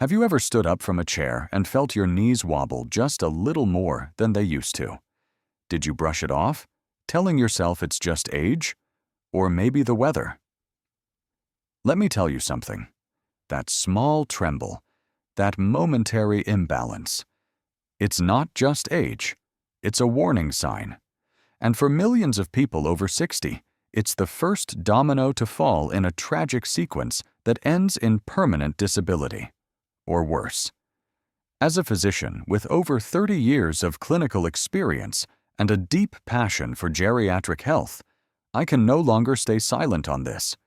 Have you ever stood up from a chair and felt your knees wobble just a little more than they used to? Did you brush it off, telling yourself it's just age? Or maybe the weather? Let me tell you something. That small tremble, that momentary imbalance, it's not just age, it's a warning sign. And for millions of people over 60, it's the first domino to fall in a tragic sequence that ends in permanent disability, or worse. As a physician with over 30 years of clinical experience and a deep passion for geriatric health, I can no longer stay silent on this,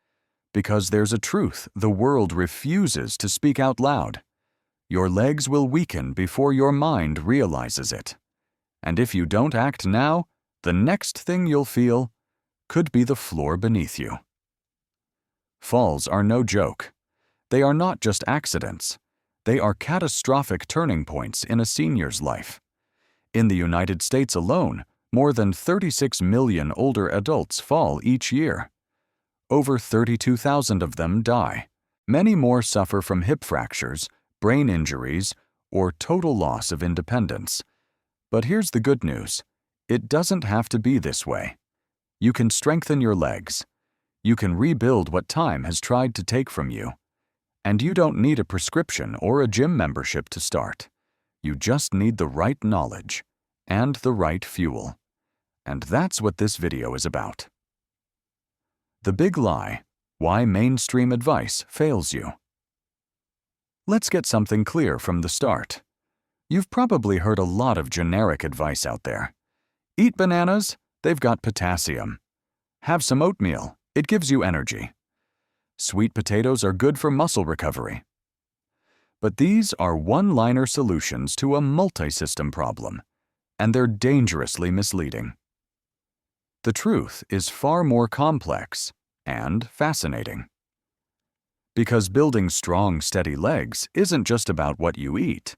because there's a truth the world refuses to speak out loud. Your legs will weaken before your mind realizes it. And if you don't act now, the next thing you'll feel could be the floor beneath you. Falls are no joke. They are not just accidents. They are catastrophic turning points in a senior's life. In the United States alone, more than 36 million older adults fall each year. Over 32,000 of them die. Many more suffer from hip fractures, brain injuries, or total loss of independence. But here's the good news. It doesn't have to be this way. You can strengthen your legs. You can rebuild what time has tried to take from you. And you don't need a prescription or a gym membership to start. You just need the right knowledge and the right fuel. And that's what this video is about. The big lie: why mainstream advice fails you. Let's get something clear from the start. You've probably heard a lot of generic advice out there. Eat bananas, they've got potassium. Have some oatmeal, it gives you energy. Sweet potatoes are good for muscle recovery. But these are one-liner solutions to a multi-system problem, and they're dangerously misleading. The truth is far more complex and fascinating. Because building strong, steady legs isn't just about what you eat.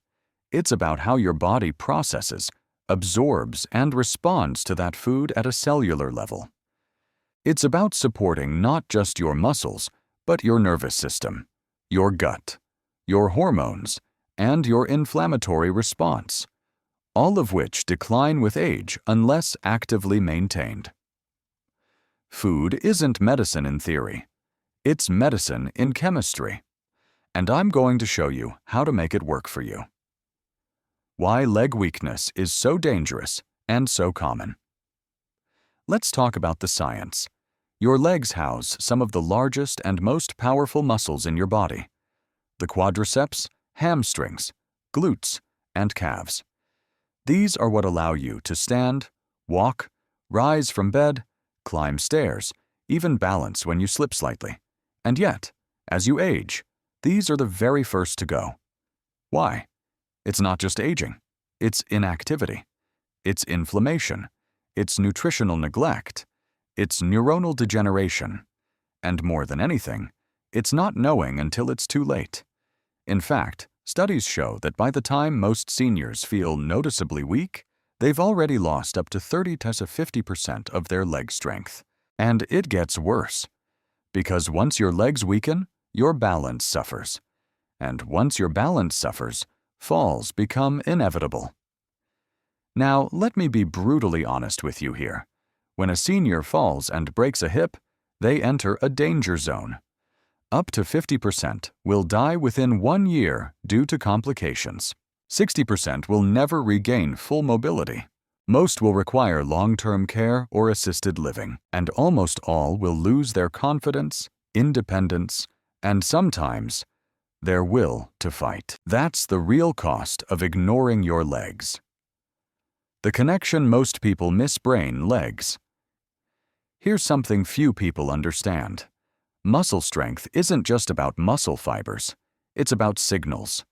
It's about how your body processes, absorbs, and responds to that food at a cellular level. It's about supporting not just your muscles, but your nervous system, your gut, your hormones, and your inflammatory response, all of which decline with age unless actively maintained. Food isn't medicine in theory. It's medicine in chemistry. And I'm going to show you how to make it work for you. Why leg weakness is so dangerous and so common. Let's talk about the science. Your legs house some of the largest and most powerful muscles in your body: the quadriceps, hamstrings, glutes, and calves. These are what allow you to stand, walk, rise from bed, climb stairs, even balance when you slip slightly. And yet, as you age, these are the very first to go. Why? It's not just aging. It's inactivity. It's inflammation. It's nutritional neglect. It's neuronal degeneration. And more than anything, it's not knowing until it's too late. In fact, studies show that by the time most seniors feel noticeably weak, they've already lost up to 30 to 50% of their leg strength. And it gets worse. Because once your legs weaken, your balance suffers. And once your balance suffers, falls become inevitable. Now, let me be brutally honest with you here. When a senior falls and breaks a hip, they enter a danger zone. Up to 50% will die within 1 year due to complications. 60% will never regain full mobility. Most will require long-term care or assisted living, and almost all will lose their confidence, independence, and sometimes their will to fight. That's the real cost of ignoring your legs. The connection most people miss: brain-legs. Here's something few people understand. Muscle strength isn't just about muscle fibers. It's about signals.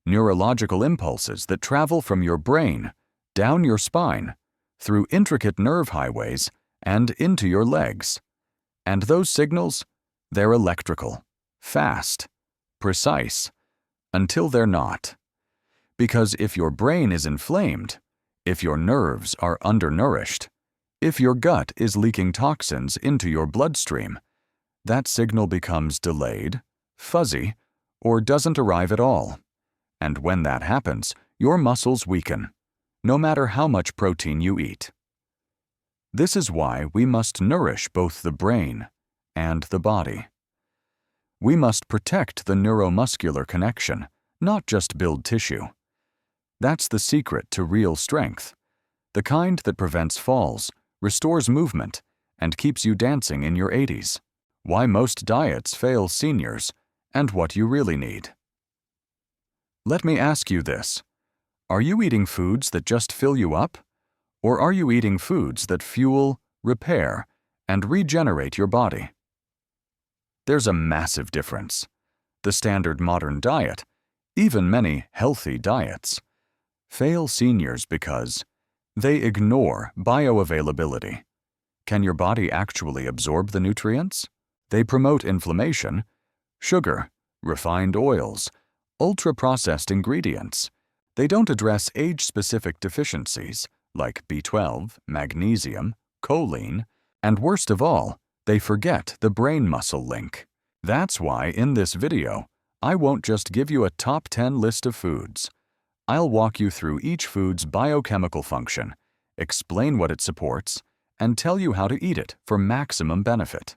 Neurological impulses that travel from your brain, down your spine, through intricate nerve highways, and into your legs. And those signals, they're electrical, fast, precise, until they're not. Because if your brain is inflamed, if your nerves are undernourished, if your gut is leaking toxins into your bloodstream, that signal becomes delayed, fuzzy, or doesn't arrive at all. And when that happens, your muscles weaken, no matter how much protein you eat. This is why we must nourish both the brain and the body. We must protect the neuromuscular connection, not just build tissue. That's the secret to real strength, the kind that prevents falls, restores movement, and keeps you dancing in your 80s. Why most diets fail seniors, and what you really need. Let me ask you this. Are you eating foods that just fill you up? Or are you eating foods that fuel, repair, and regenerate your body? There's a massive difference. The standard modern diet, even many healthy diets, fail seniors because they ignore bioavailability. Can your body actually absorb the nutrients? They promote inflammation, sugar, refined oils, ultra-processed ingredients. They don't address age-specific deficiencies like B12, magnesium, choline, and worst of all, they forget the brain-muscle link. That's why in this video, I won't just give you a top 10 list of foods. I'll walk you through each food's biochemical function, explain what it supports, and tell you how to eat it for maximum benefit.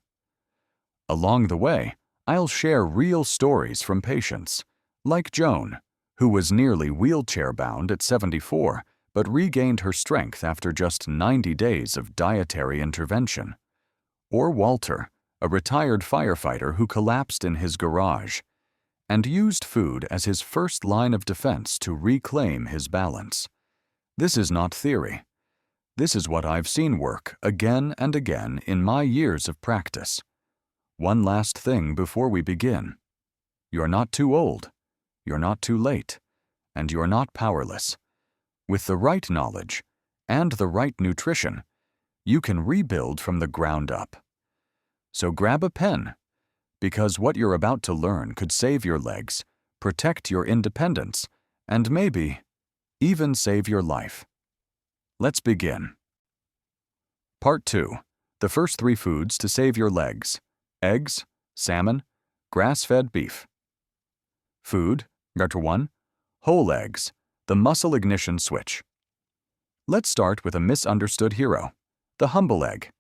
Along the way, I'll share real stories from patients, like Joan, who was nearly wheelchair-bound at 74 but regained her strength after just 90 days of dietary intervention. Or Walter, a retired firefighter who collapsed in his garage and used food as his first line of defense to reclaim his balance. This is not theory. This is what I've seen work again and again in my years of practice. One last thing before we begin. You're not too old, you're not too late, and you're not powerless. With the right knowledge and the right nutrition, you can rebuild from the ground up. So grab a pen, because what you're about to learn could save your legs, protect your independence, and maybe even save your life. Let's begin. Part 2. The first 3 foods to save your legs: eggs, salmon, grass-fed beef. Food, number 1, whole eggs, the muscle ignition switch. Let's start with a misunderstood hero, the humble egg.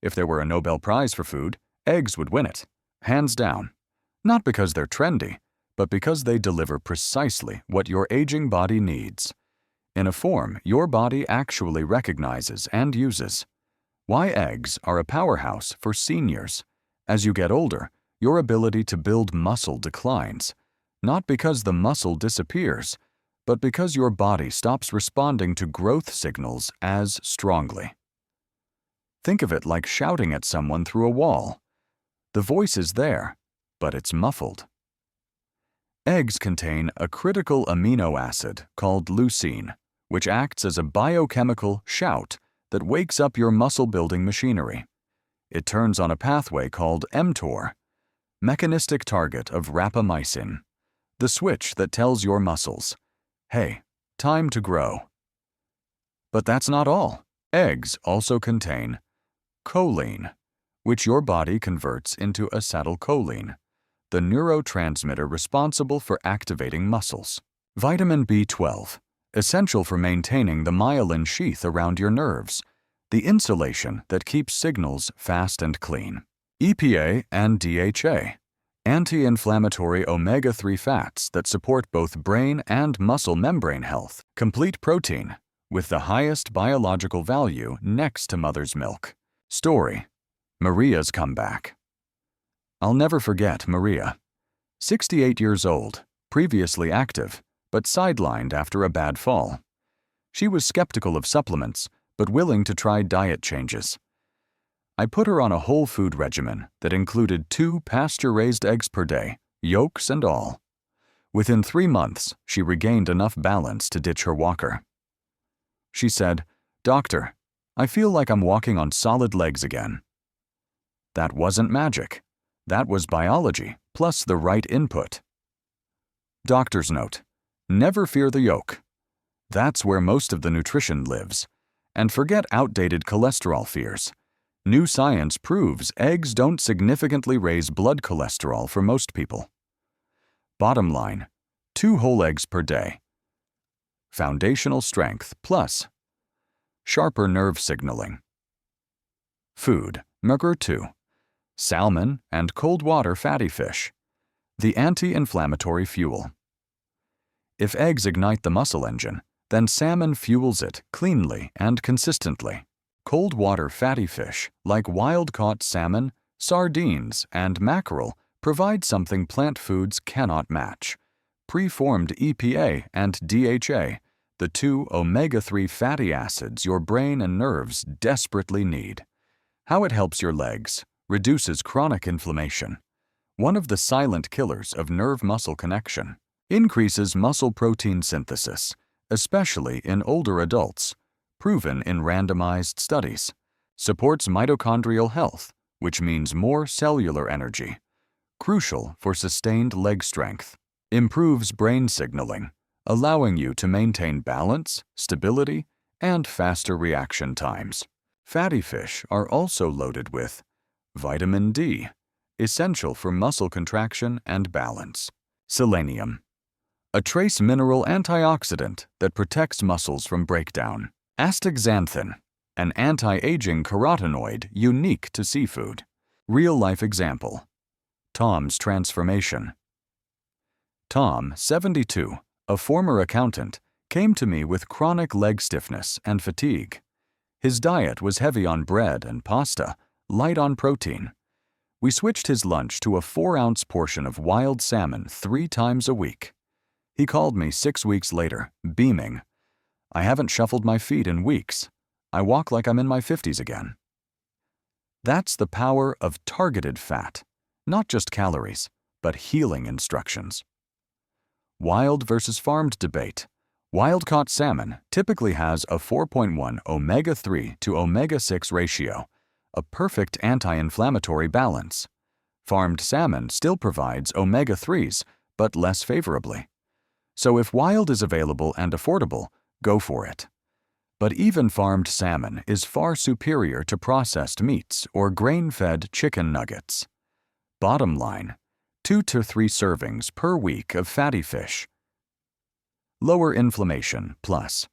If there were a Nobel Prize for food, eggs would win it, hands down. Not because they're trendy, but because they deliver precisely what your aging body needs, in a form your body actually recognizes and uses. Why eggs are a powerhouse for seniors. As you get older, your ability to build muscle declines, not because the muscle disappears, but because your body stops responding to growth signals as strongly. Think of it like shouting at someone through a wall. The voice is there, but it's muffled. Eggs contain a critical amino acid called leucine, which acts as a biochemical shout that wakes up your muscle-building machinery. It turns on a pathway called mTOR, mechanistic target of rapamycin, the switch that tells your muscles, hey, time to grow. But that's not all. Eggs also contain choline, which your body converts into acetylcholine, the neurotransmitter responsible for activating muscles. Vitamin B12, essential for maintaining the myelin sheath around your nerves, the insulation that keeps signals fast and clean. EPA and DHA, anti-inflammatory omega-3 fats that support both brain and muscle membrane health. Complete protein, with the highest biological value next to mother's milk. Story: Maria's comeback. I'll never forget Maria. 68 years old, previously active, but sidelined after a bad fall. She was skeptical of supplements, but willing to try diet changes. I put her on a whole food regimen that included 2 pasture-raised eggs per day, yolks and all. Within 3 months, she regained enough balance to ditch her walker. She said, "Doctor, I feel like I'm walking on solid legs again." That wasn't magic. That was biology, plus the right input. Doctor's note: never fear the yolk. That's where most of the nutrition lives. And forget outdated cholesterol fears. New science proves eggs don't significantly raise blood cholesterol for most people. Bottom line, 2 whole eggs per day. Foundational strength plus sharper nerve signaling. Food, number 2. Salmon and cold water fatty fish, the anti-inflammatory fuel. If eggs ignite the muscle engine, then salmon fuels it cleanly and consistently. Cold water fatty fish, like wild-caught salmon, sardines, and mackerel, provide something plant foods cannot match: preformed EPA and DHA, the 2 omega-3 fatty acids your brain and nerves desperately need. How it helps your legs: reduces chronic inflammation, one of the silent killers of nerve-muscle connection, increases muscle protein synthesis, especially in older adults, proven in randomized studies, supports mitochondrial health, which means more cellular energy, crucial for sustained leg strength, improves brain signaling, allowing you to maintain balance, stability, and faster reaction times. Fatty fish are also loaded with vitamin D, essential for muscle contraction and balance. Selenium, a trace mineral antioxidant that protects muscles from breakdown. Astaxanthin, an anti-aging carotenoid unique to seafood. Real-life example: Tom's transformation. Tom, 72, a former accountant, came to me with chronic leg stiffness and fatigue. His diet was heavy on bread and pasta, light on protein. We switched his lunch to a 4-ounce portion of wild salmon 3 times a week. He called me 6 weeks later, beaming. "I haven't shuffled my feet in weeks. I walk like I'm in my 50s again." That's the power of targeted fat, not just calories, but healing instructions. Wild versus farmed debate. Wild-caught salmon typically has a 4.1 omega-3 to omega-6 ratio, a perfect anti-inflammatory balance. Farmed salmon still provides omega-3s, but less favorably. So if wild is available and affordable, go for it. But even farmed salmon is far superior to processed meats or grain-fed chicken nuggets. Bottom line, 2 to 3 servings per week of fatty fish. Lower inflammation plus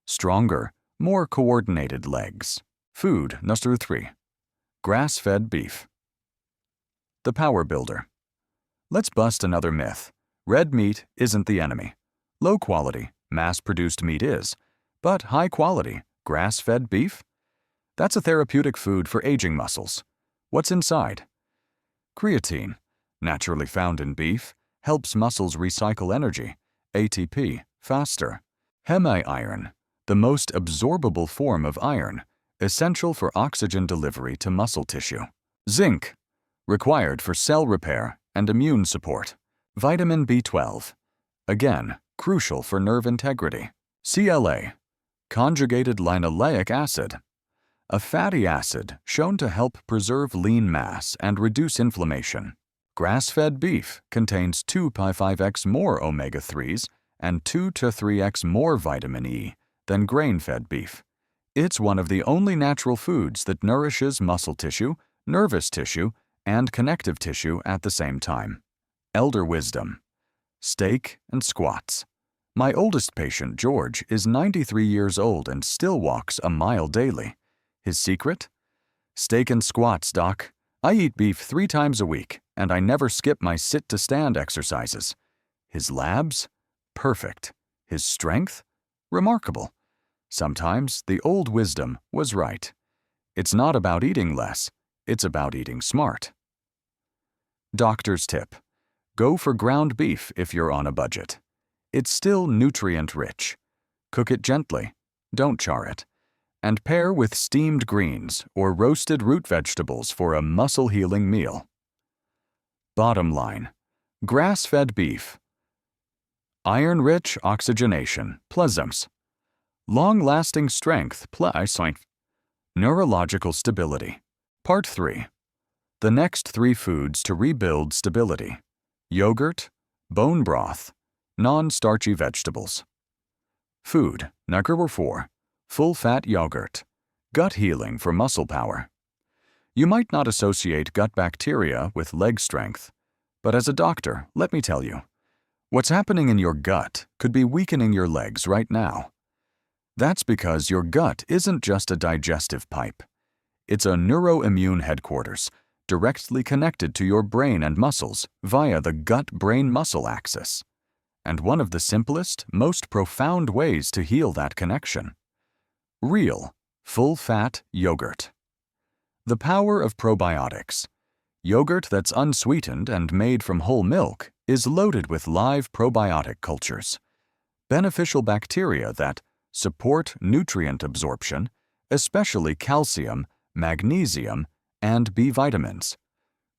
stronger, more coordinated legs. Food, number 3. Grass-fed beef. The power builder. Let's bust another myth. Red meat isn't the enemy. Low-quality, mass-produced meat is, but high-quality, grass-fed beef? That's a therapeutic food for aging muscles. What's inside? Creatine, naturally found in beef, helps muscles recycle energy, ATP, faster. Hemi-iron, the most absorbable form of iron, essential for oxygen delivery to muscle tissue. Zinc, required for cell repair and immune support. Vitamin B12, again, crucial for nerve integrity. CLA, conjugated linoleic acid, a fatty acid shown to help preserve lean mass and reduce inflammation. Grass-fed beef contains 2.5x more omega-3s and 2 to 3x more vitamin E than grain-fed beef. It's one of the only natural foods that nourishes muscle tissue, nervous tissue, and connective tissue at the same time. Elder wisdom. Steak and squats. My oldest patient, George, is 93 years old and still walks a mile daily. His secret? Steak and squats, doc. I eat beef 3 times a week, and I never skip my sit-to-stand exercises. His labs? Perfect. His strength? Remarkable. Sometimes the old wisdom was right. It's not about eating less, it's about eating smart. Doctor's tip. Go for ground beef if you're on a budget. It's still nutrient-rich. Cook it gently, don't char it, and pair with steamed greens or roasted root vegetables for a muscle-healing meal. Bottom line, grass-fed beef. Iron-rich oxygenation, pleasance. Long-lasting strength, plus neurological stability. Part 3. The next 3 foods to rebuild stability. Yogurt, bone broth, non-starchy vegetables. Food, number 4. Full-fat yogurt. Gut healing for muscle power. You might not associate gut bacteria with leg strength, But as a doctor, let me tell you, what's happening in your gut could be weakening your legs right now. That's because your gut isn't just a digestive pipe. It's a neuroimmune headquarters, directly connected to your brain and muscles via the gut-brain-muscle axis. And one of the simplest, most profound ways to heal that connection. Real, full-fat yogurt. The power of probiotics. Yogurt that's unsweetened and made from whole milk is loaded with live probiotic cultures, beneficial bacteria that support nutrient absorption, especially calcium, magnesium, and B vitamins,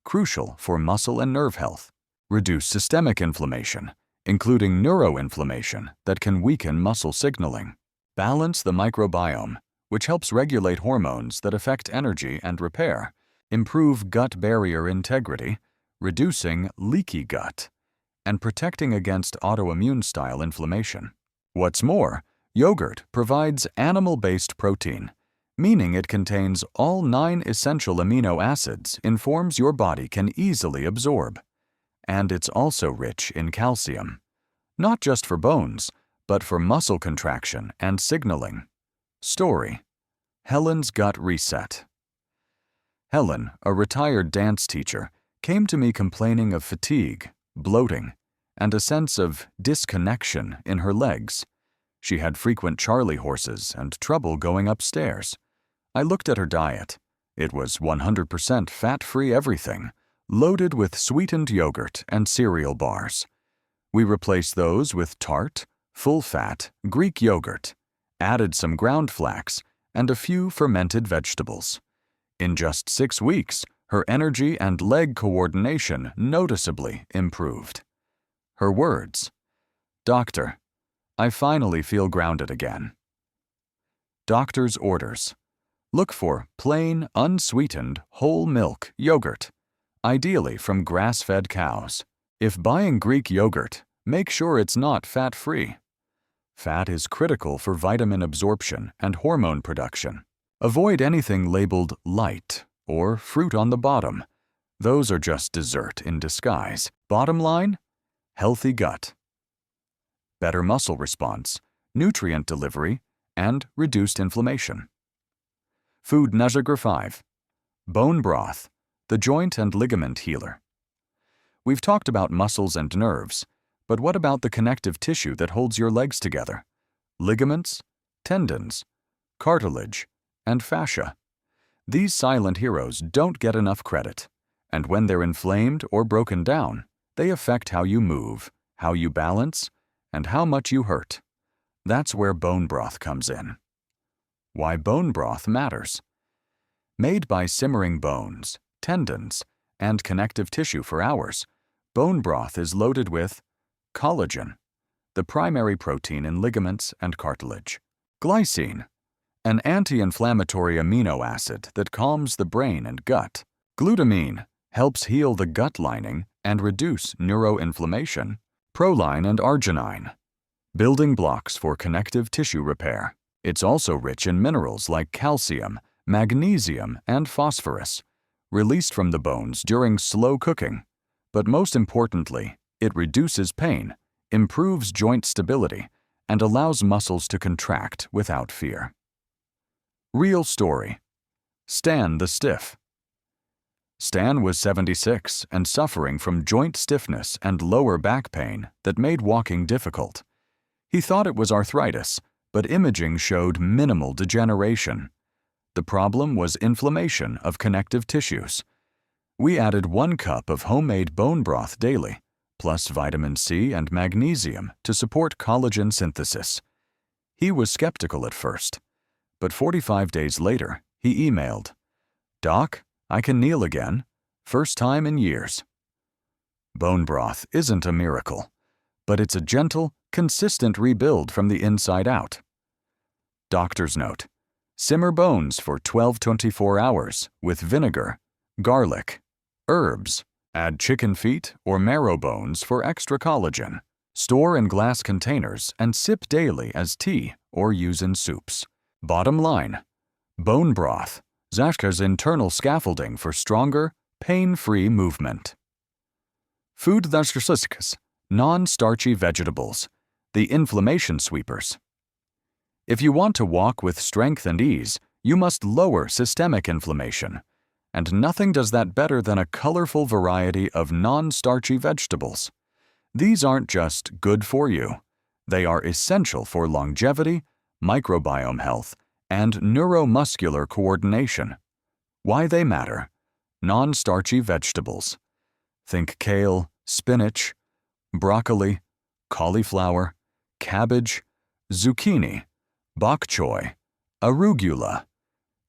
crucial for muscle and nerve health, reduce systemic inflammation, including neuroinflammation that can weaken muscle signaling, balance the microbiome, which helps regulate hormones that affect energy and repair, improve gut barrier integrity, reducing leaky gut, and protecting against autoimmune-style inflammation. What's more, yogurt provides animal-based protein, meaning it contains all 9 essential amino acids in forms your body can easily absorb. And it's also rich in calcium, not just for bones, but for muscle contraction and signaling. Story: Helen's gut reset. Helen, a retired dance teacher, came to me complaining of fatigue, bloating, and a sense of disconnection in her legs. She had frequent Charlie horses and trouble going upstairs. I looked at her diet. It was 100% fat-free everything, loaded with sweetened yogurt and cereal bars. We replaced those with tart, full-fat Greek yogurt, added some ground flax, and a few fermented vegetables. In just 6 weeks, her energy and leg coordination noticeably improved. Her words: "Doctor, I finally feel grounded again." Doctor's orders: look for plain, unsweetened, whole milk yogurt, ideally from grass-fed cows. If buying Greek yogurt, make sure it's not fat-free. Fat is critical for vitamin absorption and hormone production. Avoid anything labeled light or fruit on the bottom. Those are just dessert in disguise. Bottom line: healthy gut, better muscle response, nutrient delivery, and reduced inflammation. Food Number 5. Bone broth, the joint and ligament healer. We've talked about muscles and nerves, but what about the connective tissue that holds your legs together? Ligaments, tendons, cartilage, and fascia. These silent heroes don't get enough credit, and when they're inflamed or broken down, they affect how you move, how you balance, and how much you hurt. That's where bone broth comes in. Why bone broth matters. Made by simmering bones, tendons, and connective tissue for hours, bone broth is loaded with collagen, the primary protein in ligaments and cartilage; glycine, an anti-inflammatory amino acid that calms the brain and gut; glutamine, helps heal the gut lining and reduce neuroinflammation; proline and arginine, building blocks for connective tissue repair. It's also rich in minerals like calcium, magnesium, and phosphorus, released from the bones during slow cooking. But most importantly, it reduces pain, improves joint stability, and allows muscles to contract without fear. Real story: Stan the Stiff. Stan was 76 and suffering from joint stiffness and lower back pain that made walking difficult. He thought it was arthritis, but imaging showed minimal degeneration. The problem was inflammation of connective tissues. We added 1 cup of homemade bone broth daily, plus vitamin C and magnesium to support collagen synthesis. He was skeptical at first, but 45 days later, he emailed, "Doc, I can kneel again. First time in years." Bone broth isn't a miracle, but it's a gentle, consistent rebuild from the inside out. Doctor's note: simmer bones for 12-24 hours with vinegar, garlic, herbs. Add chicken feet or marrow bones for extra collagen. Store in glass containers and sip daily as tea or use in soups. Bottom line: bone broth, Zashka's internal scaffolding for stronger, pain-free movement. Food deficiencies, non-starchy vegetables, the inflammation sweepers. If you want to walk with strength and ease, you must lower systemic inflammation. And nothing does that better than a colorful variety of non-starchy vegetables. These aren't just good for you. They are essential for longevity, microbiome health, and neuromuscular coordination. Why they matter? Non-starchy vegetables. Think kale, spinach, broccoli, cauliflower, cabbage, zucchini, bok choy, arugula.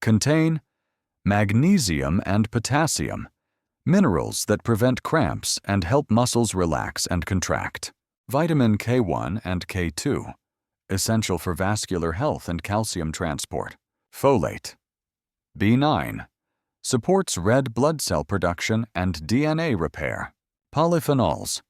Contain magnesium and potassium, minerals that prevent cramps and help muscles relax and contract. Vitamin K1 and K2, essential for vascular health and calcium transport. Folate. B9, supports red blood cell production and DNA repair. Polyphenols,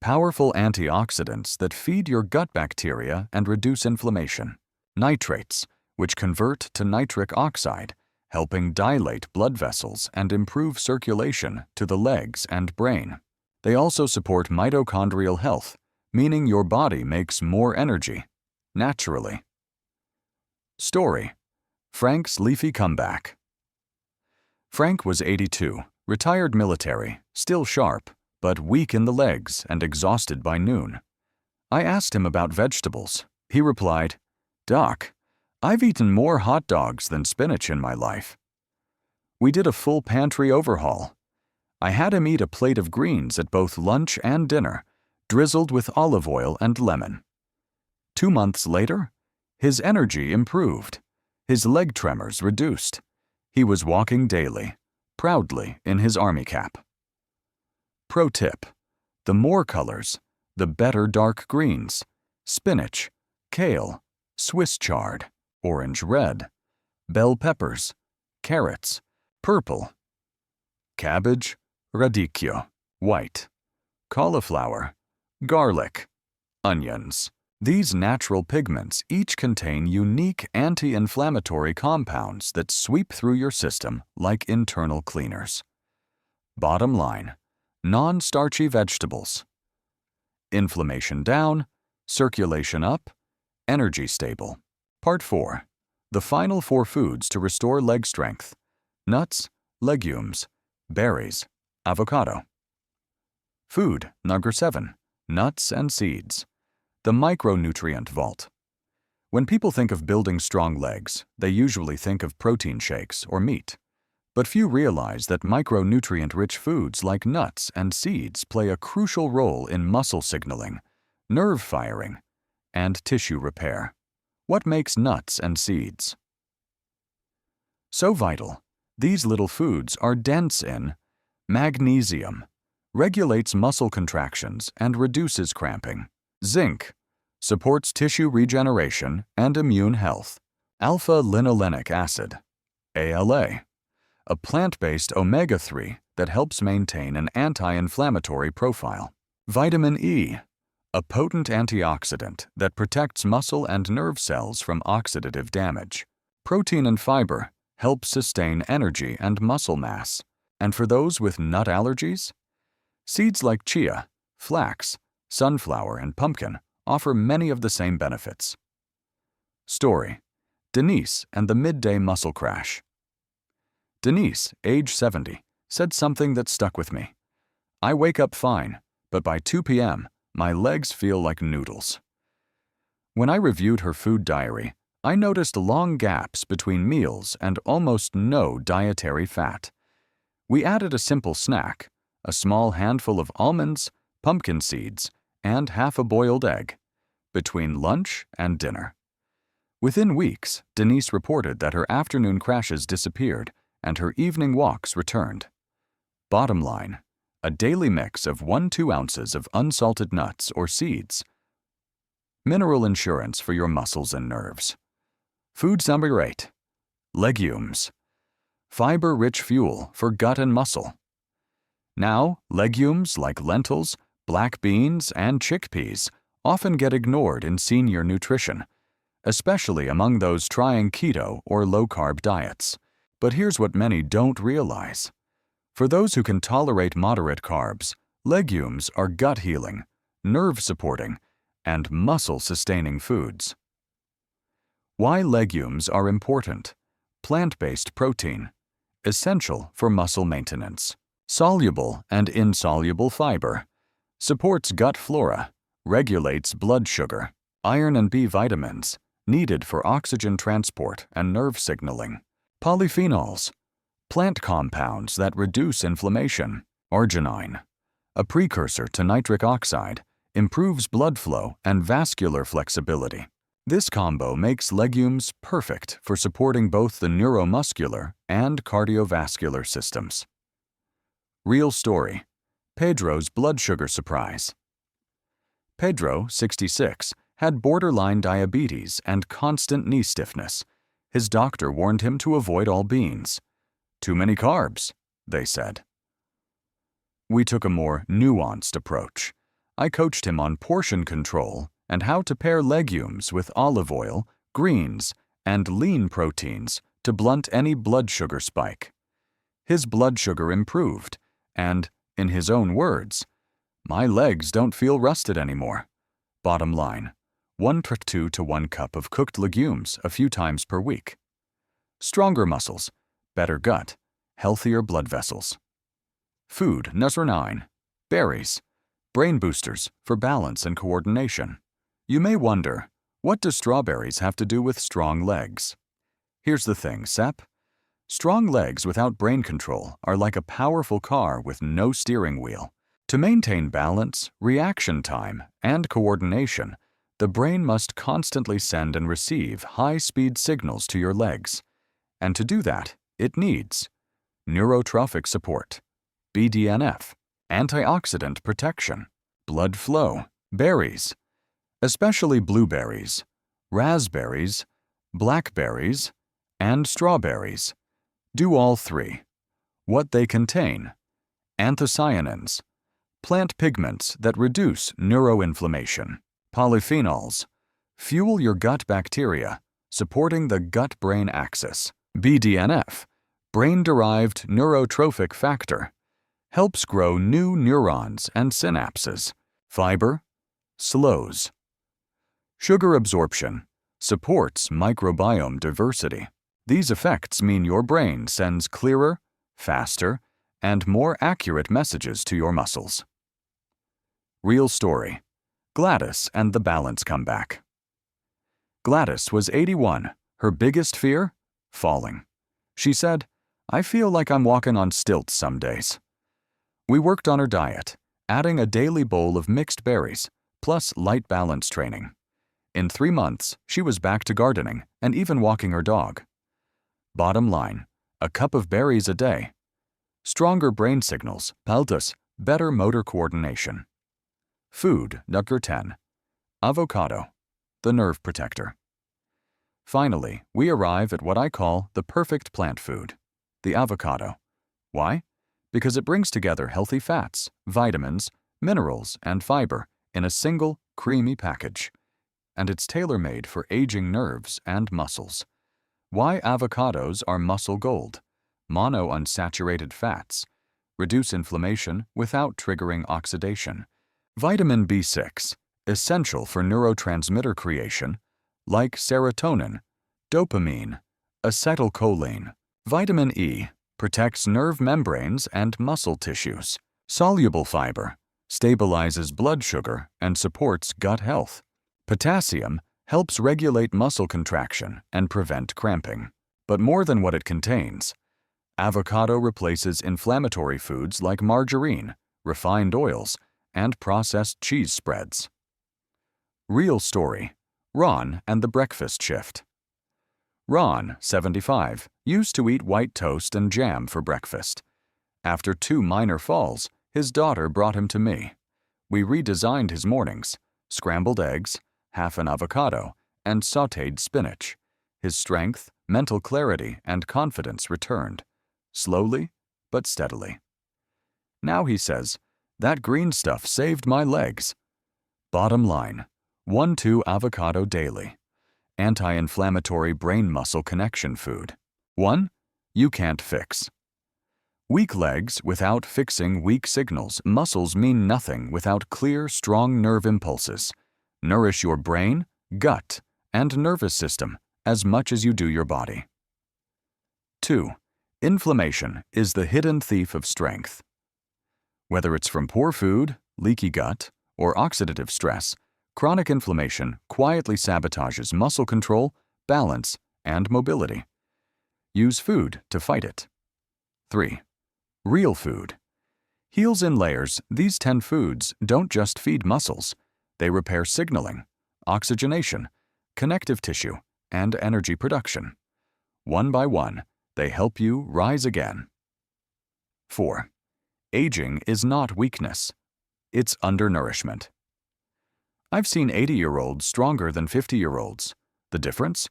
powerful antioxidants that feed your gut bacteria and reduce inflammation. Nitrates, which convert to nitric oxide, helping dilate blood vessels and improve circulation to the legs and brain. They also support mitochondrial health, meaning your body makes more energy, naturally. Story: Frank's leafy comeback. Frank was 82, retired military, still sharp, but weak in the legs and exhausted by noon. I asked him about vegetables. He replied, "Doc, I've eaten more hot dogs than spinach in my life." We did a full pantry overhaul. I had him eat a plate of greens at both lunch and dinner, drizzled with olive oil and lemon. 2 months later, his energy improved. His leg tremors reduced. He was walking daily, proudly in his army cap. Pro tip: the more colors, the better dark greens: spinach, kale, Swiss chard, orange red, bell peppers, carrots, purple, cabbage, radicchio, white, cauliflower, garlic, onions. These natural pigments each contain unique anti-inflammatory compounds that sweep through your system like internal cleaners. Bottom line: non-starchy vegetables. Inflammation down, circulation up, energy stable. Part 4. The final 4 foods to restore leg strength: nuts, legumes, berries, avocado. Food number 7. Nuts and seeds. The micronutrient vault. When people think of building strong legs, they usually think of protein shakes or meat. But few realize that micronutrient-rich foods like nuts and seeds play a crucial role in muscle signaling, nerve firing, and tissue repair. What makes nuts and seeds so vital? These little foods are dense in magnesium, regulates muscle contractions and reduces cramping. Zinc, supports tissue regeneration and immune health. Alpha-linolenic acid, ALA, a plant-based omega-3 that helps maintain an anti-inflammatory profile. Vitamin E, a potent antioxidant that protects muscle and nerve cells from oxidative damage. Protein and fiber help sustain energy and muscle mass. And for those with nut allergies, seeds like chia, flax, sunflower, and pumpkin offer many of the same benefits. Story: Denise and the midday muscle crash. Denise, age 70, said something that stuck with me. "I wake up fine, but by 2 p.m., my legs feel like noodles." When I reviewed her food diary, I noticed long gaps between meals and almost no dietary fat. We added a simple snack: a small handful of almonds, pumpkin seeds, and half a boiled egg, between lunch and dinner. Within weeks, Denise reported that her afternoon crashes disappeared and her evening walks returned. Bottom line: a daily mix of 1–2 ounces of unsalted nuts or seeds. Mineral insurance for your muscles and nerves. Food number 8. Legumes. Fiber-rich fuel for gut and muscle. Now, legumes like lentils, black beans, and chickpeas often get ignored in senior nutrition, especially among those trying keto or low-carb diets. But here's what many don't realize. For those who can tolerate moderate carbs, Legumes are gut-healing, nerve-supporting, and muscle-sustaining foods. Why legumes are important. Plant-based protein, essential for muscle maintenance. Soluble and insoluble fiber, supports gut flora, regulates blood sugar. Iron and B vitamins, needed for oxygen transport and nerve signaling. Polyphenols, plant compounds that reduce inflammation. Arginine, a precursor to nitric oxide, improves blood flow and vascular flexibility. This combo makes legumes perfect for supporting both the neuromuscular and cardiovascular systems. Real story. Pedro's blood sugar surprise. Pedro, 66, had borderline diabetes and constant knee stiffness. His doctor warned him to avoid all beans. Too many carbs, they said. We took a more nuanced approach. I coached him on portion control and how to pair legumes with olive oil, greens, and lean proteins to blunt any blood sugar spike. His blood sugar improved, and, in his own words, "My legs don't feel rusted anymore." Bottom line, 1/2 to 1 cup of cooked legumes a few times per week. Stronger muscles, better gut, healthier blood vessels. Food number 9. Berries, brain boosters for balance and coordination. You may wonder, what do strawberries have to do with strong legs? Here's the thing, Sep. Strong legs without brain control are like a powerful car with no steering wheel. To maintain balance, reaction time, and coordination, the brain must constantly send and receive high-speed signals to your legs. And to do that, it needs neurotrophic support, BDNF, antioxidant protection, blood flow, berries, especially blueberries, raspberries, blackberries, and strawberries. Do all 3. What they contain: anthocyanins, plant pigments that reduce neuroinflammation. Polyphenols, fuel your gut bacteria, supporting the gut-brain axis. BDNF, brain-derived neurotrophic factor, helps grow new neurons and synapses. Fiber, slows. Sugar absorption, supports microbiome diversity. These effects mean your brain sends clearer, faster, and more accurate messages to your muscles. Real story. Gladys and the balance comeback. Gladys was 81. Her biggest fear? Falling. She said, "I feel like I'm walking on stilts some days." We worked on her diet, adding a daily bowl of mixed berries, plus light balance training. In 3 months, she was back to gardening and even walking her dog. Bottom line, a cup of berries a day. Stronger brain signals, peltus, better motor coordination. Food number 10. Avocado, the nerve protector. Finally, we arrive at what I call the perfect plant food, the avocado. Why? Because it brings together healthy fats, vitamins, minerals, and fiber in a single, creamy package. And it's tailor-made for aging nerves and muscles. Why avocados are muscle gold. Monounsaturated fats. Reduce inflammation without triggering oxidation. Vitamin B6, essential for neurotransmitter creation, like serotonin, dopamine, acetylcholine. Vitamin E protects nerve membranes and muscle tissues. Soluble fiber stabilizes blood sugar and supports gut health. Potassium helps regulate muscle contraction and prevent cramping. But more than what it contains, avocado replaces inflammatory foods like margarine, refined oils, and processed cheese spreads. Real story. Ron and the breakfast shift. Ron, 75, used to eat white toast and jam for breakfast. After 2 minor falls, his daughter brought him to me. We redesigned his mornings: scrambled eggs, half an avocado, and sautéed spinach. His strength, mental clarity, and confidence returned, slowly but steadily. Now he says, "That green stuff saved my legs." Bottom line, 1-2 avocado daily. Anti-inflammatory brain-muscle connection food. 1. You can't fix. Weak legs without fixing weak signals. Muscles mean nothing without clear, strong nerve impulses. Nourish your brain, gut, and nervous system as much as you do your body. 2. Inflammation is the hidden thief of strength. Whether it's from poor food, leaky gut, or oxidative stress, chronic inflammation quietly sabotages muscle control, balance, and mobility. Use food to fight it. 3. Real food. Heals in layers. These 10 foods don't just feed muscles. They repair signaling, oxygenation, connective tissue, and energy production. One by one, they help you rise again. 4. Aging is not weakness. It's undernourishment. I've seen 80-year-olds stronger than 50-year-olds. The difference?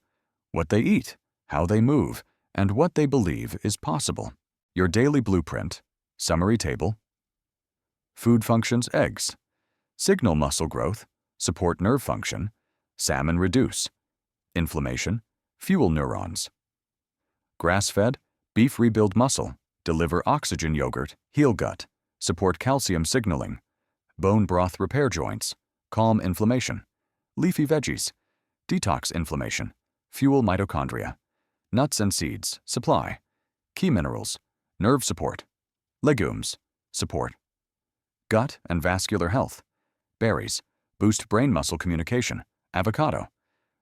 What they eat, how they move, and what they believe is possible. Your daily blueprint, summary table. Food functions: eggs. Signal muscle growth, support nerve function. Salmon reduce inflammation, fuel neurons. Grass-fed, beef rebuild muscle, deliver oxygen. Yogurt, heal gut, support calcium signaling. Bone broth repair joints, calm inflammation. Leafy veggies, detox inflammation, fuel mitochondria. Nuts and seeds, supply. Key minerals, nerve support. Legumes, support. Gut and vascular health. Berries, boost brain-muscle communication. Avocado,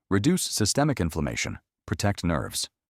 reduce systemic inflammation, protect nerves.